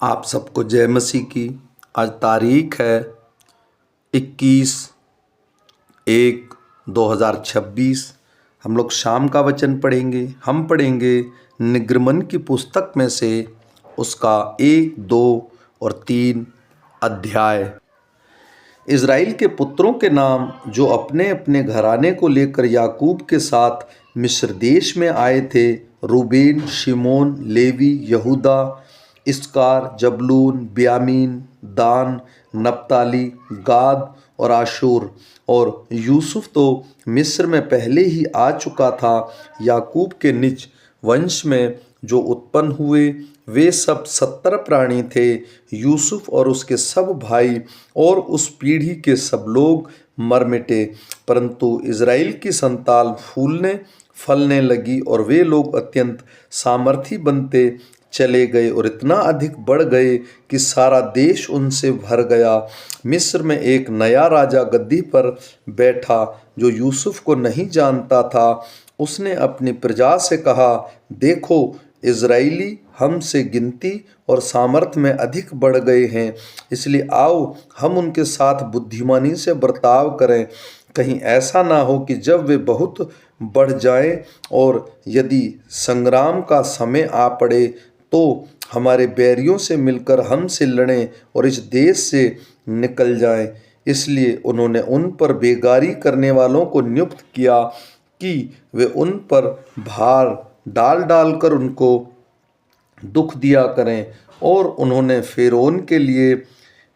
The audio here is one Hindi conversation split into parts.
आप सबको जय मसीह की। आज तारीख है 21/1/2026। हम लोग शाम का वचन पढ़ेंगे। हम पढ़ेंगे निर्गमन की पुस्तक में से उसका 1, 2 और 3 अध्याय। इज़राइल के पुत्रों के नाम जो अपने अपने घराने को लेकर याकूब के साथ मिस्र देश में आए थे, रूबेन, शिमोन, लेवी, यहूदा, इस्कार, जबूलून, बिन्यामीन, दान, नप्ताली, गाद और आशूर। और यूसुफ तो मिस्र में पहले ही आ चुका था। याकूब के निज वंश में जो उत्पन्न हुए वे सब 70 प्राणी थे। यूसुफ और उसके सब भाई और उस पीढ़ी के सब लोग मर मिटे, परंतु इज़राइल की संतान फूलने फलने लगी और वे लोग अत्यंत सामर्थी बनते चले गए और इतना अधिक बढ़ गए कि सारा देश उनसे भर गया। मिस्र में एक नया राजा गद्दी पर बैठा जो यूसुफ को नहीं जानता था। उसने अपनी प्रजा से कहा, देखो, इज़राइली हमसे गिनती और सामर्थ्य में अधिक बढ़ गए हैं, इसलिए आओ हम उनके साथ बुद्धिमानी से बर्ताव करें। कहीं ऐसा ना हो कि जब वे बहुत बढ़ जाएं और यदि संग्राम का समय आ पड़े तो हमारे बैरियों से मिलकर हमसे लड़ें और इस देश से निकल जाएं। इसलिए उन्होंने उन पर बेगारी करने वालों को नियुक्त किया कि वे उन पर भार डाल डाल कर उनको दुख दिया करें। और उन्होंने फ़िरौन के लिए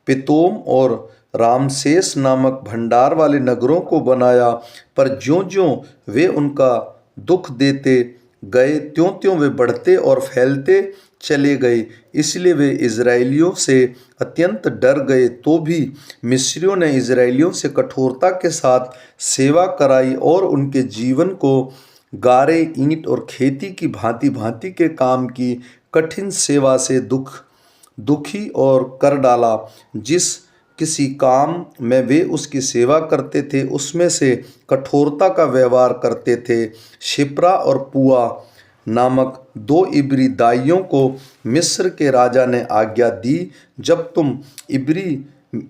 पितोम और रामसेस नामक भंडार वाले नगरों को बनाया, पर ज्यों-ज्यों वे उनका दुख देते गए त्यों-त्यों वे बढ़ते और फैलते चले गए। इसलिए वे इज़राइलियों से अत्यंत डर गए। तो भी मिस्रियों ने इज़राइलियों से कठोरता के साथ सेवा कराई और उनके जीवन को गारे, ईंट और खेती की भांति भांति के काम की कठिन सेवा से दुखी और कर डाला। जिस किसी काम में वे उसकी सेवा करते थे उसमें से कठोरता का व्यवहार करते थे। शिप्रा और पुआ नामक 2 इब्री दाइयों को मिस्र के राजा ने आज्ञा दी, जब तुम इब्री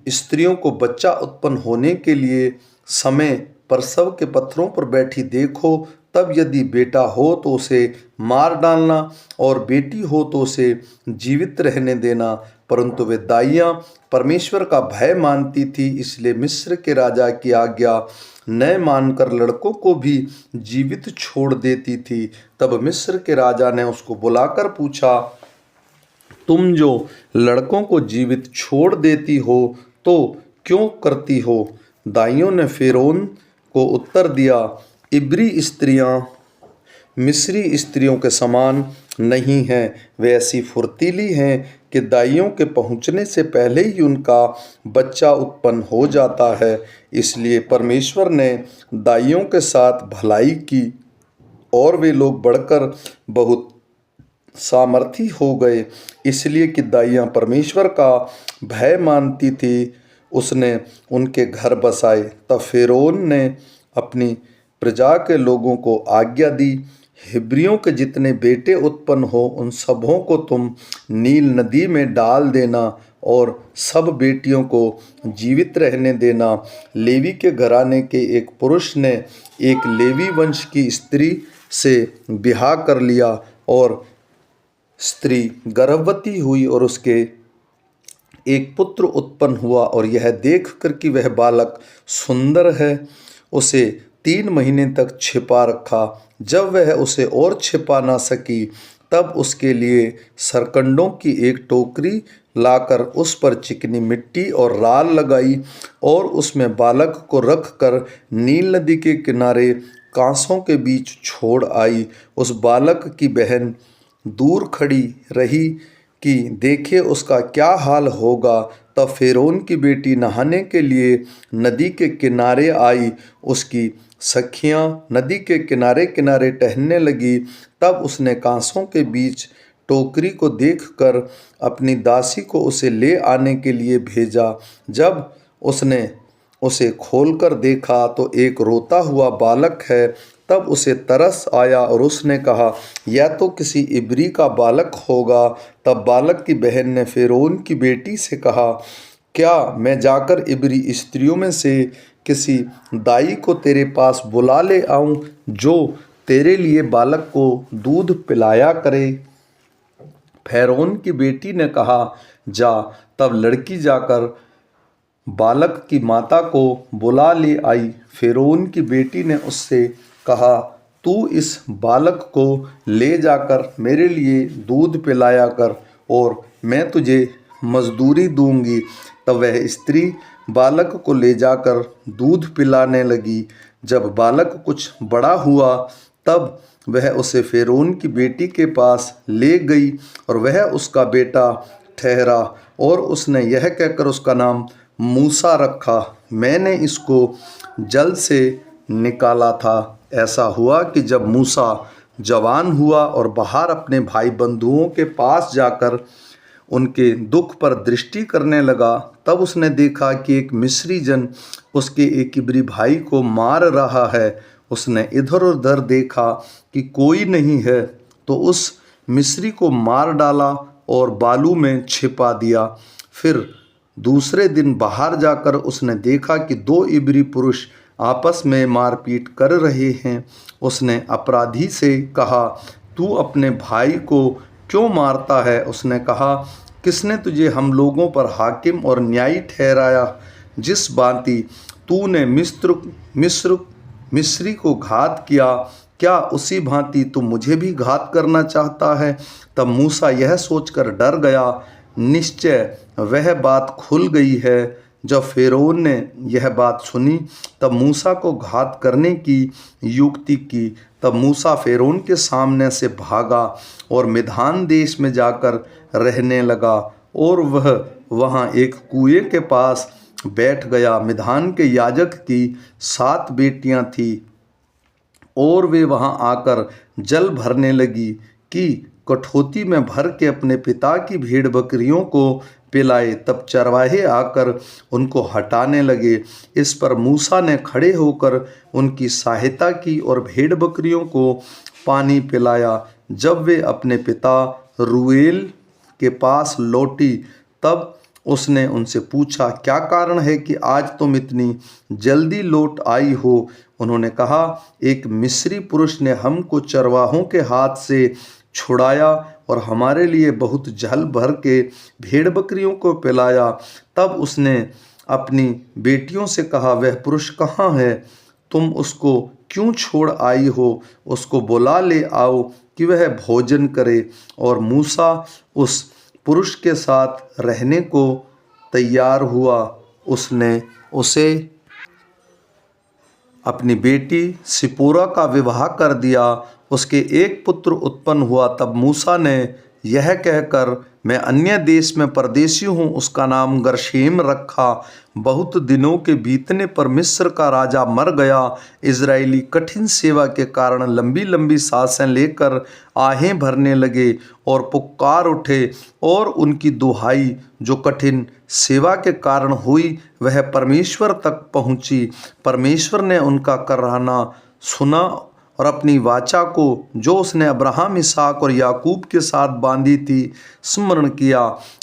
स्त्रियों को बच्चा उत्पन्न होने के लिए समय प्रसव के पत्थरों पर बैठी देखो, तब यदि बेटा हो तो उसे मार डालना और बेटी हो तो उसे जीवित रहने देना। परंतु वे दाइयाँ परमेश्वर का भय मानती थी, इसलिए मिस्र के राजा की आज्ञा न मानकर लड़कों को भी जीवित छोड़ देती थी। तब मिस्र के राजा ने उसको बुलाकर पूछा, तुम जो लड़कों को जीवित छोड़ देती हो तो क्यों करती हो? दाइयों ने फ़िरौन को उत्तर दिया, इब्री स्त्रियां मिस्री स्त्रियों के समान नहीं हैं। वे ऐसी फुर्तीली हैं कि दाइयों के पहुंचने से पहले ही उनका बच्चा उत्पन्न हो जाता है। इसलिए परमेश्वर ने दाइयों के साथ भलाई की और वे लोग बढ़कर बहुत सामर्थी हो गए। इसलिए कि दाइयाँ परमेश्वर का भय मानती थी, उसने उनके घर बसाए। तब फ़िरौन ने अपनी प्रजा के लोगों को आज्ञा दी, हिब्रियों के जितने बेटे उत्पन्न हो उन सबों को तुम नील नदी में डाल देना और सब बेटियों को जीवित रहने देना। लेवी के घराने के एक पुरुष ने एक लेवी वंश की स्त्री से ब्याह कर लिया और स्त्री गर्भवती हुई और उसके एक पुत्र उत्पन्न हुआ, और यह देख कर कि वह बालक सुंदर है उसे 3 महीने तक छिपा रखा। जब वह उसे और छिपा ना सकी तब उसके लिए सरकंडों की एक टोकरी लाकर उस पर चिकनी मिट्टी और राल लगाई और उसमें बालक को रख कर नील नदी के किनारे कांसों के बीच छोड़ आई। उस बालक की बहन दूर खड़ी रही कि देखे उसका क्या हाल होगा। तब फ़िरौन की बेटी नहाने के लिए नदी के किनारे आई। उसकी सखियाँ नदी के किनारे किनारे टहलने लगी। तब उसने कांसों के बीच टोकरी को देखकर अपनी दासी को उसे ले आने के लिए भेजा। जब उसने उसे खोलकर देखा तो एक रोता हुआ बालक है। तब उसे तरस आया और उसने कहा, यह तो किसी इब्री का बालक होगा। तब बालक की बहन ने फ़िरौन की बेटी से कहा, क्या मैं जाकर इब्री स्त्रियों में से किसी दाई को तेरे पास बुला ले आऊं, जो तेरे लिए बालक को दूध पिलाया करे? फ़िरौन की बेटी ने कहा, जा। तब लड़की जाकर बालक की माता को बुला ले आई। फ़िरौन की बेटी ने उससे कहा, तू इस बालक को ले जाकर मेरे लिए दूध पिलाया कर और मैं तुझे मजदूरी दूंगी। तब वह स्त्री बालक को ले जाकर दूध पिलाने लगी। जब बालक कुछ बड़ा हुआ तब वह उसे फ़िरौन की बेटी के पास ले गई और वह उसका बेटा ठहरा और उसने यह कहकर उसका नाम मूसा रखा, मैंने इसको जल से निकाला था। ऐसा हुआ कि जब मूसा जवान हुआ और बाहर अपने भाई बंधुओं के पास जाकर उनके दुख पर दृष्टि करने लगा, तब उसने देखा कि एक मिस्री जन उसके एक इब्री भाई को मार रहा है। उसने इधर उधर देखा कि कोई नहीं है, तो उस मिस्री को मार डाला और बालू में छिपा दिया। फिर दूसरे दिन बाहर जाकर उसने देखा कि दो इब्री पुरुष आपस में मारपीट कर रहे हैं। उसने अपराधी से कहा, तू अपने भाई को क्यों मारता है? उसने कहा, किसने तुझे हम लोगों पर हाकिम और न्यायी ठहराया? जिस भांति तूने मिस्री को घात किया, क्या उसी भांति तू मुझे भी घात करना चाहता है? तब मूसा यह सोचकर डर गया, निश्चय वह बात खुल गई है। जब फ़िरौन ने यह बात सुनी तब मूसा को घात करने की युक्ति की। तब मूसा फ़िरौन के सामने से भागा और मिधान देश में जाकर रहने लगा और वह वहाँ एक कुएं के पास बैठ गया। मिधान के याजक की 7 बेटियां थीं और वे वहाँ आकर जल भरने लगी कि कठौती में भर के अपने पिता की भेड़ बकरियों को पिलाए। तब चरवाहे आकर उनको हटाने लगे। इस पर मूसा ने खड़े होकर उनकी सहायता की और भेड़ बकरियों को पानी पिलाया। जब वे अपने पिता रूएल के पास लौटी तब उसने उनसे पूछा, क्या कारण है कि आज तुम इतनी जल्दी लौट आई हो? उन्होंने कहा, एक मिस्री पुरुष ने हमको चरवाहों के हाथ से छुड़ाया और हमारे लिए बहुत जल भर के भेड़ बकरियों को पिलाया। तब उसने अपनी बेटियों से कहा, वह पुरुष कहाँ है? तुम उसको क्यों छोड़ आई हो? उसको बुला ले आओ कि वह भोजन करे। और मूसा उस पुरुष के साथ रहने को तैयार हुआ। उसने उसे अपनी बेटी सिपोरा का विवाह कर दिया। उसके एक पुत्र उत्पन्न हुआ। तब मूसा ने यह कहकर, मैं अन्य देश में परदेशी हूँ, उसका नाम गरशेम रखा। बहुत दिनों के बीतने पर मिस्र का राजा मर गया। इजरायली कठिन सेवा के कारण लंबी लंबी सांसें लेकर आहें भरने लगे और पुकार उठे और उनकी दुहाई जो कठिन सेवा के कारण हुई वह परमेश्वर तक पहुँची। परमेश्वर ने उनका कराहना सुना और अपनी वाचा को जो उसने अब्राहम, इसहाक और याकूब के साथ बांधी थी स्मरण किया।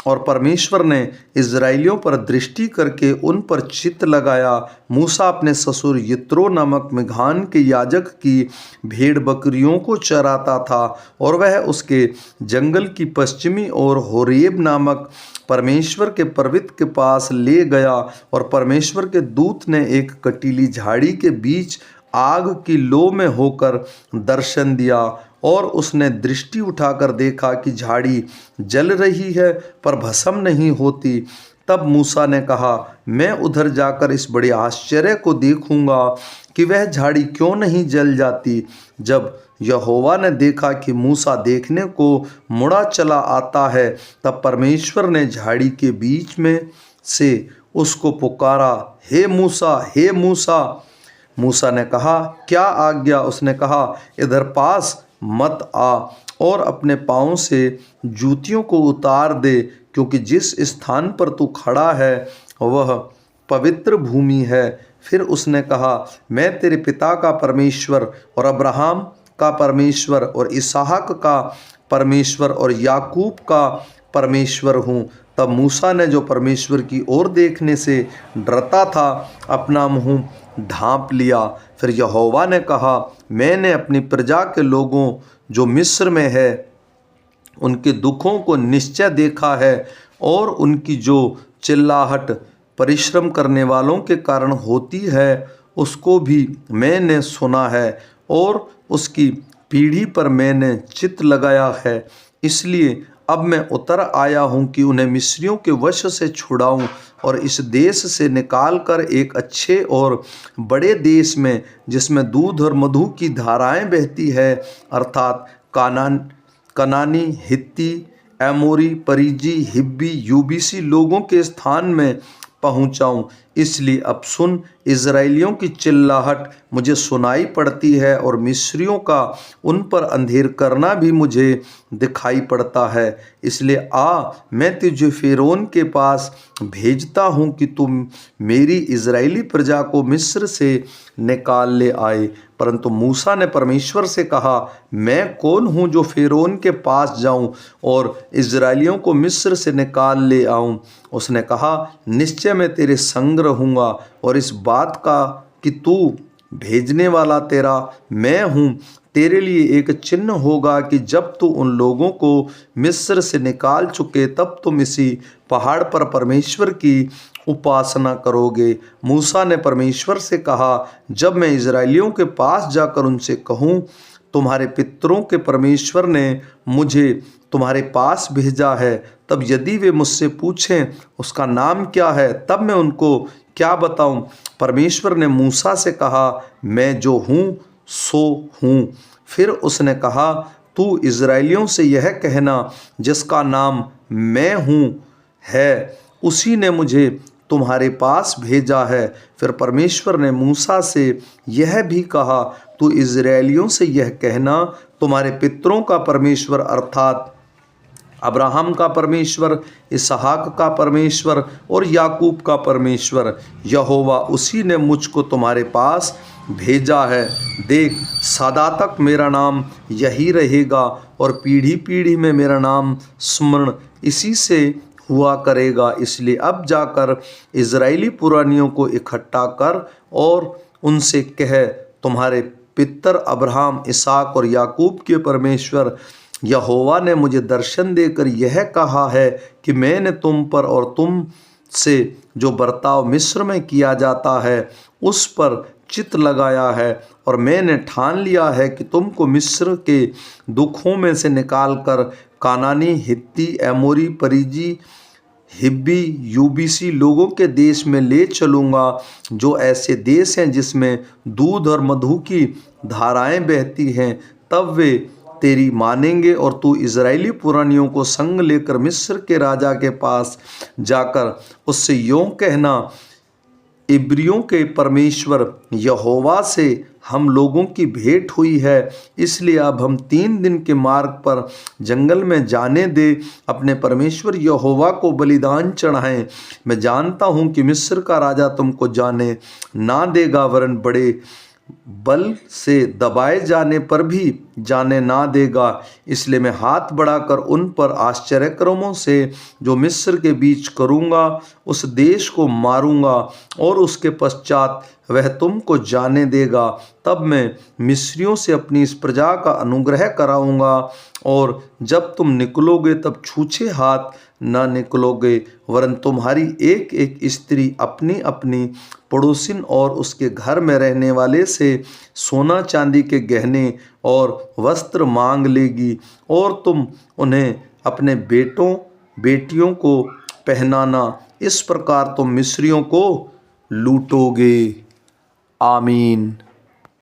और परमेश्वर ने इजराइलियों पर दृष्टि करके उन पर चित्त लगाया। मूसा अपने ससुर यित्रो नामक मिघान के याजक की भेड़ बकरियों को चराता था और वह उसके जंगल की पश्चिमी ओर होरेब नामक परमेश्वर के पर्वत के पास ले गया। और परमेश्वर के दूत ने एक कटीली झाड़ी के बीच आग की लो में होकर दर्शन दिया और उसने दृष्टि उठाकर देखा कि झाड़ी जल रही है पर भस्म नहीं होती। तब मूसा ने कहा, मैं उधर जाकर इस बड़े आश्चर्य को देखूंगा कि वह झाड़ी क्यों नहीं जल जाती। जब यहोवा ने देखा कि मूसा देखने को मुड़ा चला आता है तब परमेश्वर ने झाड़ी के बीच में से उसको पुकारा, हे मूसा, हे मूसा। मूसा ने कहा, क्या आज्ञा? उसने कहा, इधर पास मत आ और अपने पाँव से जूतियों को उतार दे, क्योंकि जिस स्थान पर तू खड़ा है वह पवित्र भूमि है। फिर उसने कहा, मैं तेरे पिता का परमेश्वर और अब्राहम का परमेश्वर और इसहाक का परमेश्वर और याकूब का परमेश्वर हूँ। तब मूसा ने, जो परमेश्वर की ओर देखने से डरता था, अपना मुंह ढांप लिया। फिर यहोवा ने कहा, मैंने अपनी प्रजा के लोगों जो मिस्र में है उनके दुखों को निश्चय देखा है, और उनकी जो चिल्लाहट परिश्रम करने वालों के कारण होती है उसको भी मैंने सुना है, और उसकी पीढ़ी पर मैंने चित्त लगाया है। इसलिए अब मैं उतर आया हूँ कि उन्हें मिस्रियों के वश से छुड़ाऊँ और इस देश से निकाल कर एक अच्छे और बड़े देश में, जिसमें दूध और मधु की धाराएं बहती है, अर्थात कनानी, हित्ती, एमोरी, परिजी, हिब्बी, यूबीसी लोगों के स्थान में पहुंचाऊं। इसलिए अब सुन, इज़राइलियों की चिल्लाहट मुझे सुनाई पड़ती है और मिस्रियों का उन पर अंधेर करना भी मुझे दिखाई पड़ता है। इसलिए आ, मैं तुझे फ़िरौन के पास भेजता हूँ कि तुम मेरी इज़राइली प्रजा को मिस्र से निकाल ले आए। परंतु मूसा ने परमेश्वर से कहा, मैं कौन हूँ जो फ़िरौन के पास जाऊँ और इज़राइलियों को मिस्र से निकाल ले आऊँ। उसने कहा, निश्चय मैं तेरे संग रहूँगा और इस बात का कि तू भेजने वाला तेरा मैं हूँ तेरे लिए एक चिन्ह होगा कि जब तू उन लोगों को मिस्र से निकाल चुके तब तुम इसी पहाड़ पर परमेश्वर की उपासना करोगे। मूसा ने परमेश्वर से कहा, जब मैं इज़राइलियों के पास जाकर उनसे कहूँ, तुम्हारे पितरों के परमेश्वर ने मुझे तुम्हारे पास भेजा है, तब यदि वे मुझसे पूछें उसका नाम क्या है, तब मैं उनको क्या बताऊं। परमेश्वर ने मूसा से कहा, मैं जो हूँ सो हूँ। फिर उसने कहा, तू इज़राइलियों से यह कहना, जिसका नाम मैं हूँ है, उसी ने मुझे तुम्हारे पास भेजा है। फिर परमेश्वर ने मूसा से यह भी कहा, तू इज़राइलियों से यह कहना, तुम्हारे पितरों का परमेश्वर अर्थात अब्राहम का परमेश्वर, इसहाक का परमेश्वर और याकूब का परमेश्वर यहोवा, उसी ने मुझको तुम्हारे पास भेजा है। देख, सदा तक मेरा नाम यही रहेगा और पीढ़ी पीढ़ी में मेरा नाम स्मरण इसी से हुआ करेगा। इसलिए अब जाकर इज़राइली पुरानियों को इकट्ठा कर और उनसे कह, तुम्हारे पितर अब्राहम, इसहाक और याकूब के परमेश्वर यहोवा ने मुझे दर्शन देकर यह कहा है कि मैंने तुम पर और तुम से जो बर्ताव मिस्र में किया जाता है उस पर चित्त लगाया है, और मैंने ठान लिया है कि तुमको मिस्र के दुखों में से निकालकर कानानी, हित्ती, एमोरी, परिजी, हिब्बी, यूबीसी लोगों के देश में ले चलूँगा, जो ऐसे देश हैं जिसमें दूध और मधु की धाराएं बहती हैं। तब वे तेरी मानेंगे और तू इज़राइली पुरानियों को संग लेकर मिस्र के राजा के पास जाकर उससे यूँ कहना, इब्रियों के परमेश्वर यहोवा से हम लोगों की भेंट हुई है, इसलिए अब हम 3 दिन के मार्ग पर जंगल में जाने दे, अपने परमेश्वर यहोवा को बलिदान चढ़ाएं। मैं जानता हूँ कि मिस्र का राजा तुमको जाने ना देगा, वरन बड़े बल से दबाए जाने पर भी जाने ना देगा। इसलिए मैं हाथ बढ़ाकर उन पर आश्चर्यक्रमों से जो मिस्र के बीच करूँगा उस देश को मारूँगा, और उसके पश्चात वह तुमको जाने देगा। तब मैं मिस्रियों से अपनी इस प्रजा का अनुग्रह कराऊँगा, और जब तुम निकलोगे तब छूछे हाथ न निकलोगे, वरन तुम्हारी एक एक स्त्री अपनी अपनी पड़ोसिन और उसके घर में रहने वाले से सोना चांदी के गहने और वस्त्र मांग लेगी, और तुम उन्हें अपने बेटों बेटियों को पहनाना। इस प्रकार तुम मिस्रियों को लूटोगे। आमीन।